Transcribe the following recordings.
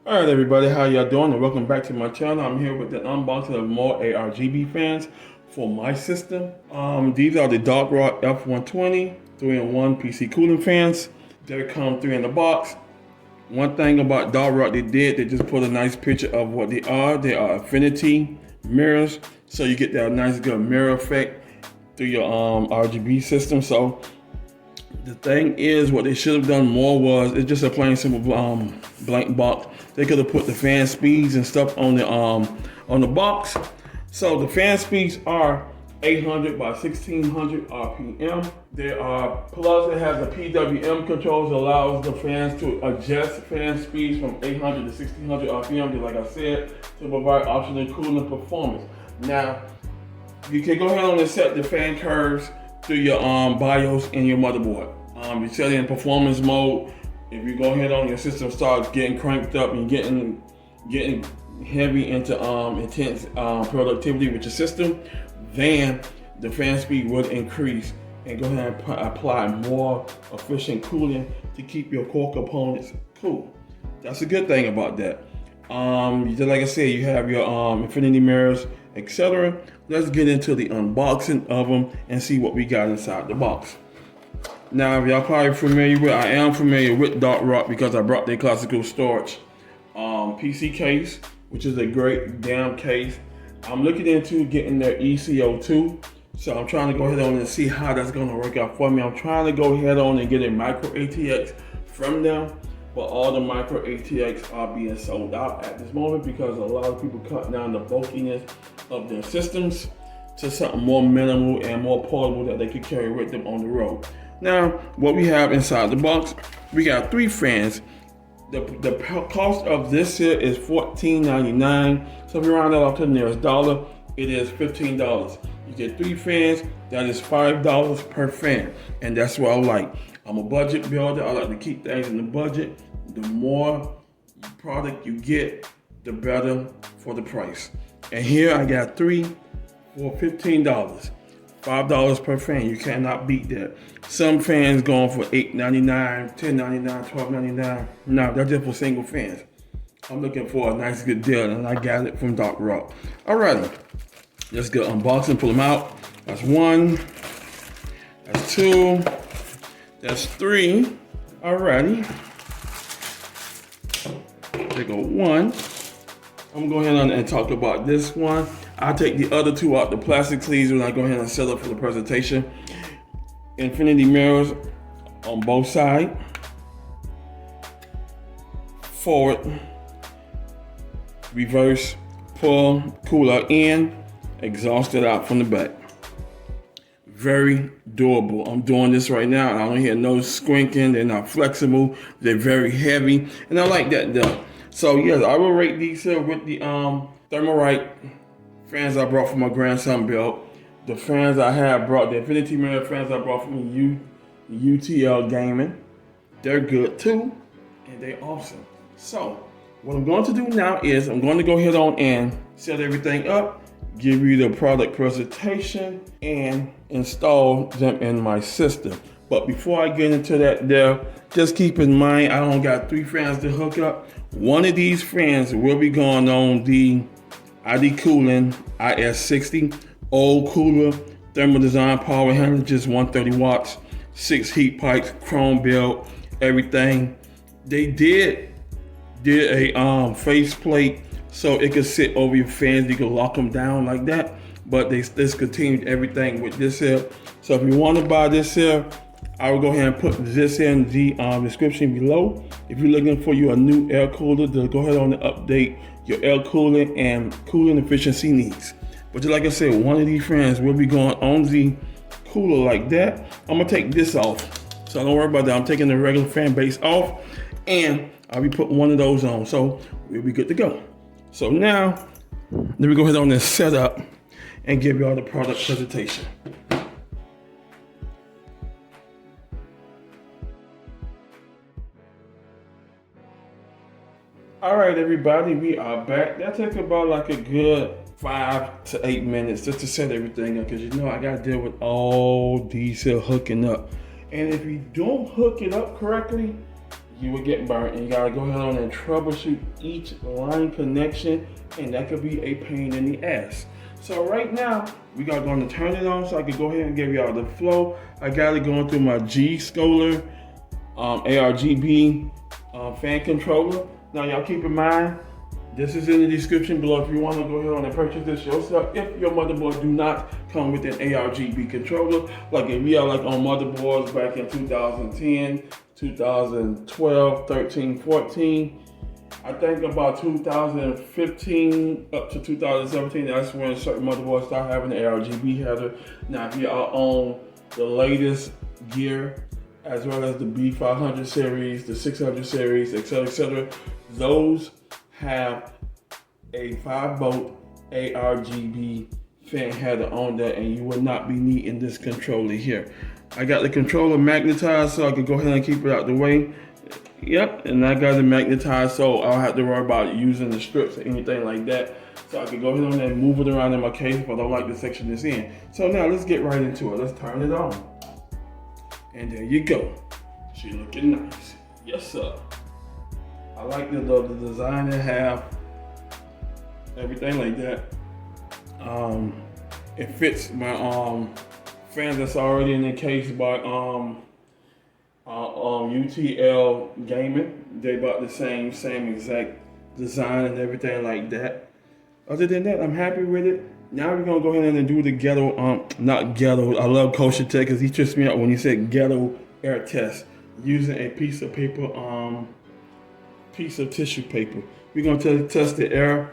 Alright everybody, how y'all doing? And welcome back to my channel. I'm here with the unboxing of more ARGB fans for my system. These are the DarkRock F120 3-in-1 PC cooling fans. They come 3 in the box. One thing about DarkRock they just put a nice picture of what they are. They are infinity mirrors, so you get that nice good mirror effect through your RGB system. So the thing is, what they should have done more was, it's just a plain simple blank box. They could have put the fan speeds and stuff on the box. So the fan speeds are 800 by 1600 RPM. There are, plus it has a PWM controls that allows the fans to adjust fan speeds from 800 to 1600 RPM, just like I said, to provide optional cooling performance. Now, you can go ahead and set the fan curves through your BIOS and your motherboard. You set it in performance mode. If you go ahead on your system, start getting cranked up and getting heavy into intense productivity with your system, then the fan speed will increase and go ahead and apply more efficient cooling to keep your core components cool. That's a good thing about that. Just like I said, you have your infinity mirrors, etc. Let's get into the unboxing of them and see what we got inside the box. Now, if y'all probably familiar with, I am familiar with DarkRock because I brought their classical storage PC case, which is a great damn case. I'm looking into getting their ECO2, so I'm trying to go ahead on and see how that's going to work out for me. I'm trying to go ahead on and get a micro ATX from them, but all the micro ATX are being sold out at this moment because a lot of people cut down the bulkiness of their systems to something more minimal and more portable that they could carry with them on the road. Now, what we have inside the box, we got 3 fans. The cost of this here is $14.99. So if you round that off to the nearest dollar, it is $15. You get 3 fans, that is $5 per fan. And that's what I like. I'm a budget builder. I like to keep things in the budget. The more product you get, the better for the price. And here I got 3 for $15. $5 per fan. You cannot beat that. Some fans going for $8.99, $10.99, $12.99. No, that's just for single fans. I'm looking for a nice good deal, and I got it from DarkRock. Alrighty, let's get unboxing, pull them out. That's 1, that's 2, that's 3. Alrighty, there go 1. I'm going to go ahead and talk about this one. I'll take the other 2 out the plastic sleeves when I go ahead and set up for the presentation. Infinity mirrors on both sides. Forward, reverse, pull, cooler in, exhausted out from the back. Very durable. I'm doing this right now and I don't hear no squinking. They're not flexible. They're very heavy. And I like that though. So yes, I will rate these here with the Thermalright fans I brought from my grandson built. The fans I have brought, the Infinity Mirror fans I brought from UTL Gaming. They're good too, and they're awesome. So what I'm going to do now is I'm going to go ahead on and set everything up, give you the product presentation, and install them in my system. But before I get into that there, just keep in mind I don't got 3 fans to hook up. One of these fans will be going on the ID Cooling IS60 old cooler, thermal design, power handler, just 130 watts, 6 heat pipes, chrome build, everything. They did a face plate so it could sit over your fans. You could lock them down like that, but they discontinued everything with this here. So if you want to buy this here, I will go ahead and put this in the description below. If you're looking for you a new air cooler to go ahead on and update your air cooling and cooling efficiency needs. But just like I said, one of these fans will be going on the cooler like that. I'm gonna take this off, so don't worry about that. I'm taking the regular fan base off, and I'll be putting one of those on, so we'll be good to go. So now, let me go ahead on and set up and give y'all the product presentation. All right, everybody, we are back. That takes about like a good 5 to 8 minutes just to set everything up, because you know I gotta deal with all these here hooking up. And if you don't hook it up correctly, you would get burnt, and you gotta go ahead on and troubleshoot each line connection, and that could be a pain in the ass. So right now, we got going to turn it on so I can go ahead and give y'all the flow. I got it going through my G Scholar ARGB fan controller. Now y'all keep in mind, this is in the description below if you want to go ahead on and purchase this yourself. If your motherboard do not come with an ARGB controller, like if we are like on motherboards back in 2010, 2012, 13, 14, I think about 2015 up to 2017, that's when certain motherboards start having an ARGB header. Now if you are on the latest gear, as well as the B500 series, the 600 series, etc., those have a 5-volt ARGB fan header on there, and you will not be needing this controller here. I got the controller magnetized so I can go ahead and keep it out the way. Yep, and I got it magnetized so I don't have to worry about using the strips or anything like that. So I can go ahead and move it around in my case if I don't like the section it's in. So now let's get right into it. Let's turn it on. And there you go. She looking nice. Yes, sir. I like the design they have. Everything like that. It fits my fan that's already in the case by UTL Gaming. They bought the same exact design and everything like that. Other than that, I'm happy with it. Now we're gonna go ahead and do the ghetto, not ghetto. I love Kosher Tech because he tripped me out when he said ghetto air test using a piece of paper, piece of tissue paper. We're gonna test the air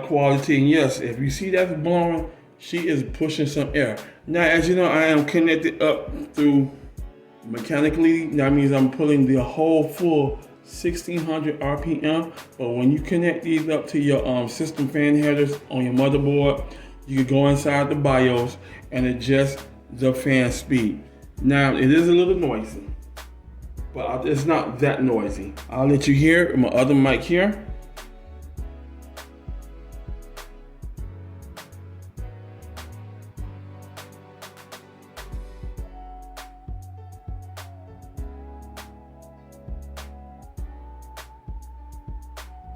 quality, and yes, if you see that's blowing, she is pushing some air. Now, as you know, I am connected up through mechanically. That means I'm pulling the whole full 1600 RPM, but when you connect these up to your system fan headers on your motherboard, you can go inside the BIOS and adjust the fan speed. Now, it is a little noisy, but it's not that noisy. I'll let you hear my other mic here.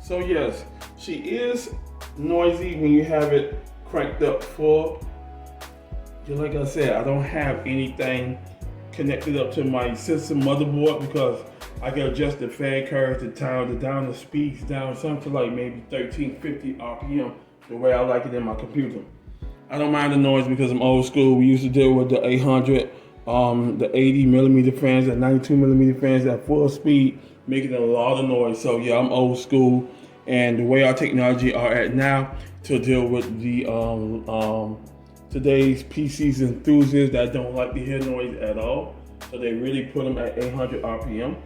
So yes, she is noisy when you have it cranked up full. Just like I said, I don't have anything connected up to my system motherboard because I can adjust the fan curves, the speeds down, something like maybe 1350 RPM, the way I like it in my computer. I don't mind the noise because I'm old school. We used to deal with the 800, the 80 millimeter fans, the 92 millimeter fans at full speed, making a lot of noise. So yeah, I'm old school, and the way our technology are at now to deal with the today's PCs enthusiasts that don't like to hear noise at all, so they really put them at 800 RPM.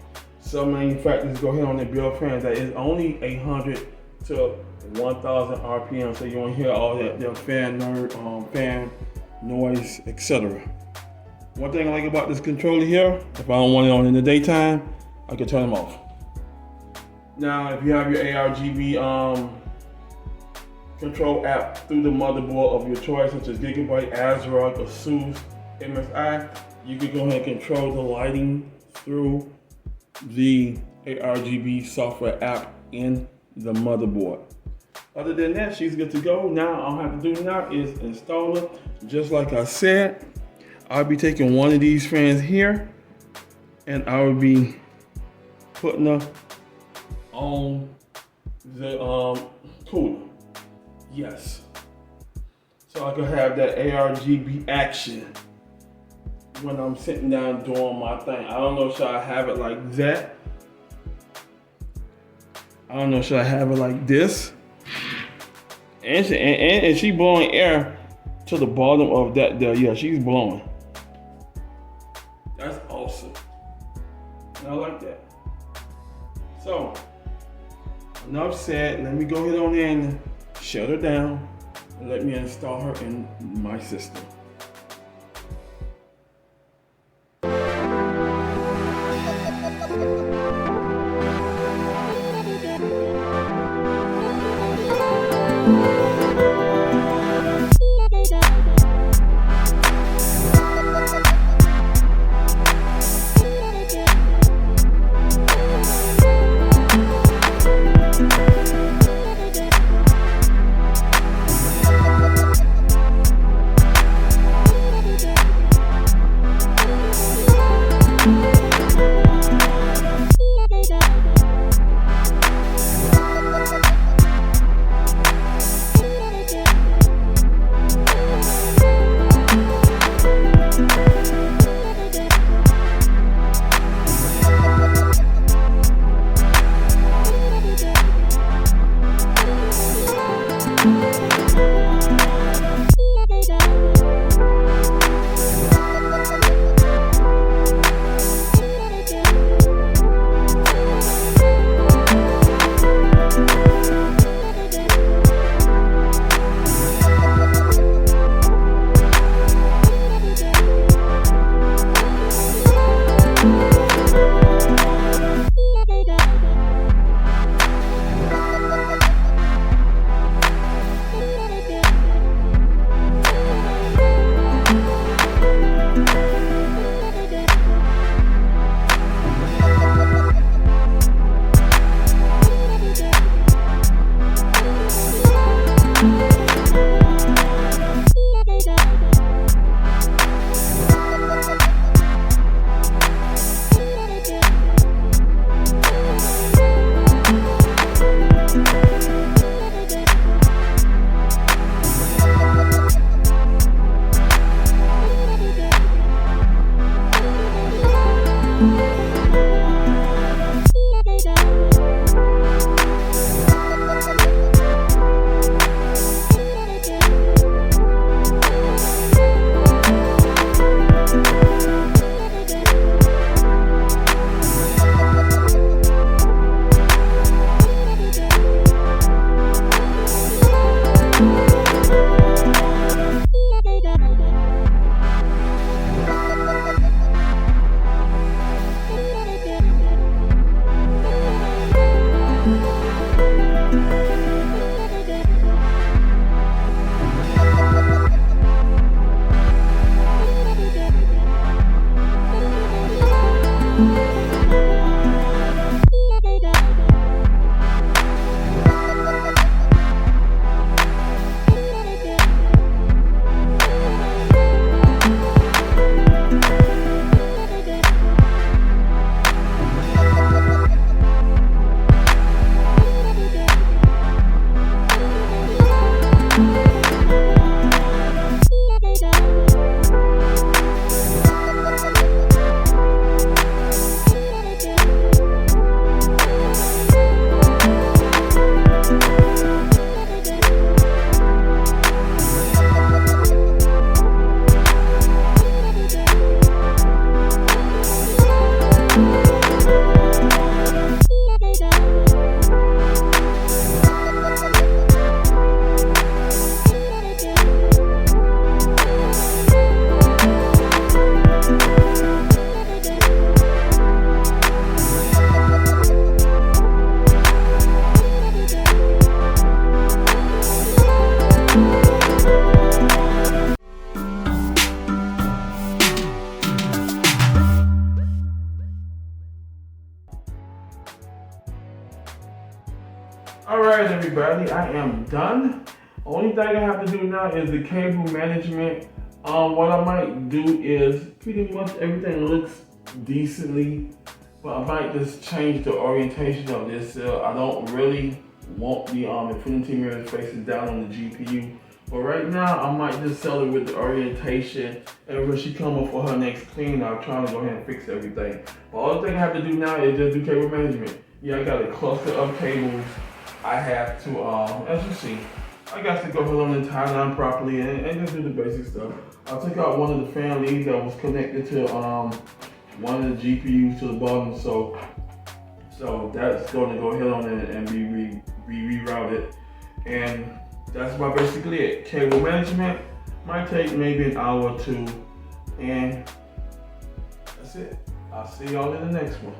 Some manufacturers go ahead on their build fans that is only 800 to 1000 RPM, so you won't hear all that fan noise, etc. One thing I like about this controller here, if I don't want it on in the daytime, I can turn them off. Now, if you have your ARGB control app through the motherboard of your choice, such as Gigabyte, ASRock, ASUS, MSI, you can go ahead and control the lighting through the ARGB software app in the motherboard. Other than that, she's good to go. Now, all I have to do now is install it. Just like I said, I'll be taking one of these fans here, and I will be putting her on the cooler. Yes. So I can have that ARGB action when I'm sitting down doing my thing. I don't know, should I have it like that? I don't know, should I have it like this? And she blowing air to the bottom of that there. Yeah, she's blowing. That's awesome. And I like that. So, enough said. Let me go ahead on in, shut her down, and let me install her in my system. everybody, I am done. Only thing I have to do now is the cable management. What I might do is pretty much everything looks decently, but I might just change the orientation of this. I don't really want the infinity mirrors facing down on the GPU. But right now, I might just sell it with the orientation, and when she come up for her next clean, I'll try to go ahead and fix everything. But all the thing I have to do now is just do cable management. Yeah, I got a cluster of cables. I have to, as you see, I got to go ahead and tie down properly and just do the basic stuff. I'll take out one of the fan leads that was connected to one of the GPUs to the bottom, so that's going to go ahead on and be rerouted. And that's about basically it. Cable management might take maybe an hour or two, and that's it. I'll see y'all in the next one.